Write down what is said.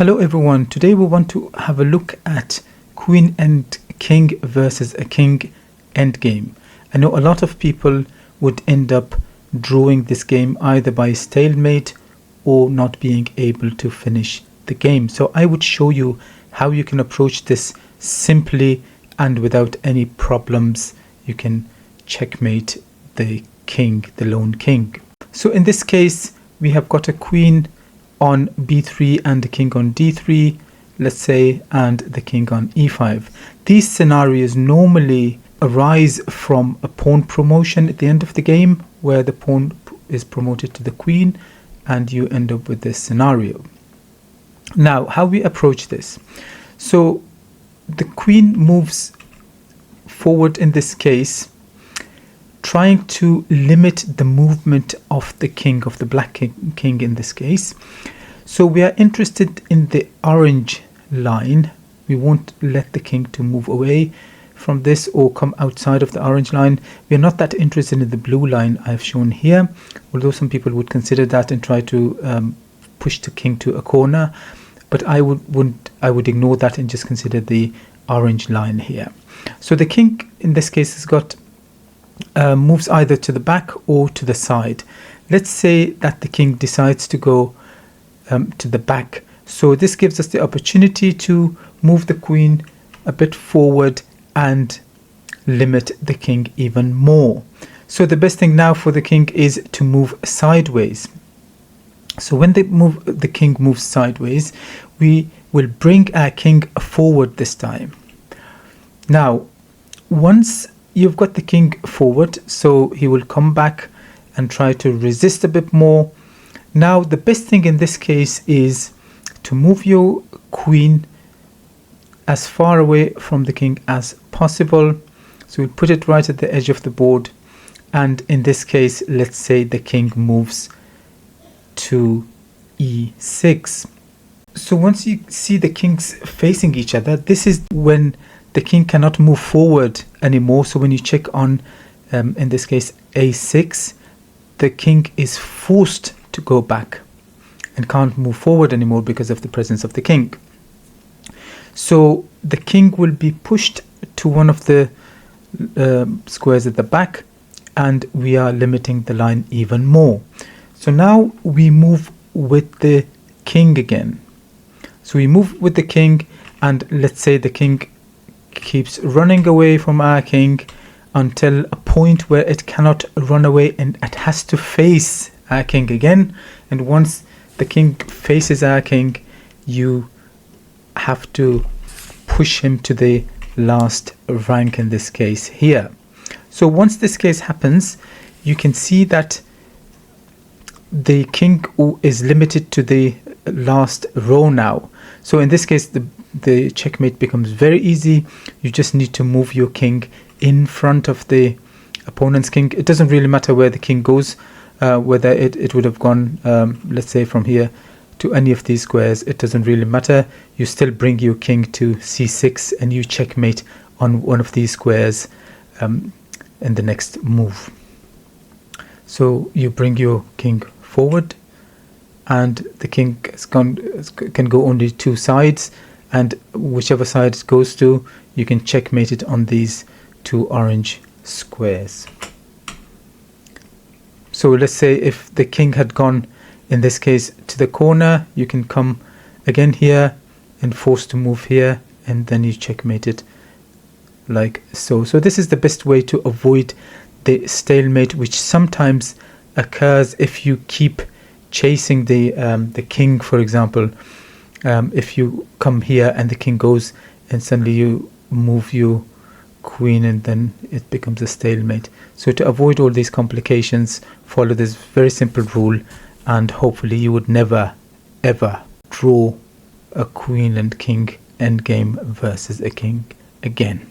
Hello everyone, today we want to have a look at Queen and King versus a King endgame. I know a lot of people would end up drawing this game either by stalemate or not being able to finish the game. So I would show you how you can approach this simply and without any problems. You can checkmate the king, the lone king. So in this case, we have got a queen on b3 and the king on d3, let's say, and the king on e5. These scenarios normally arise from a pawn promotion at the end of the game, where the pawn is promoted to the queen and you end up with this scenario. Now, how we approach this. So the queen moves forward in this case, trying to limit the movement of the king, of the black king in this case. So we are interested in the orange line. We won't let the king to move away from this or come outside of the orange line. We are not that interested in the blue line I've shown here, although some people would consider that and try to push the king to a corner, but I would ignore that and just consider the orange line here. So the king in this case has got moves either to the back or to the side. Let's say that the king decides to go to the back. So this gives us the opportunity to move the queen a bit forward and limit the king even more. So the best thing now for the king is to move sideways. So when the king moves sideways, we will bring our king forward this time. Now, once you've got the king forward, so he will come back and try to resist a bit more. Now, the best thing in this case is to move your queen as far away from the king as possible. So we'll put it right at the edge of the board. And in this case, let's say the king moves to e6. So once you see the kings facing each other, this is when the king cannot move forward anymore. So when you check on, in this case, a6, the king is forced to go back and can't move forward anymore because of the presence of the king. So the king will be pushed to one of the squares at the back, and we are limiting the line even more. So now we move with the king again. So we move with the king, and let's say the king keeps running away from our king until a point where it cannot run away and it has to face our king again. And once the king faces our king, you have to push him to the last rank, in this case here. So once this case happens, you can see that the king is limited to the last row now. So in this case, the checkmate becomes very easy. You just need to move your king in front of the opponent's king. It doesn't really matter where the king goes, whether it would have gone, let's say, from here to any of these squares. It doesn't really matter. You still bring your king to c6 and you checkmate on one of these squares in the next move. So you bring your king forward, and the king can go only two sides, and whichever side it goes to, you can checkmate it on these two orange squares. So let's say if the king had gone, in this case, to the corner, you can come again here and force to move here, and then you checkmate it like so. So this is the best way to avoid the stalemate, which sometimes occurs if you keep chasing the king. For example, if you come here and the king goes, and suddenly you move your queen, and then it becomes a stalemate. So to avoid all these complications, follow this very simple rule, and hopefully you would never ever draw a queen and king endgame versus a king again.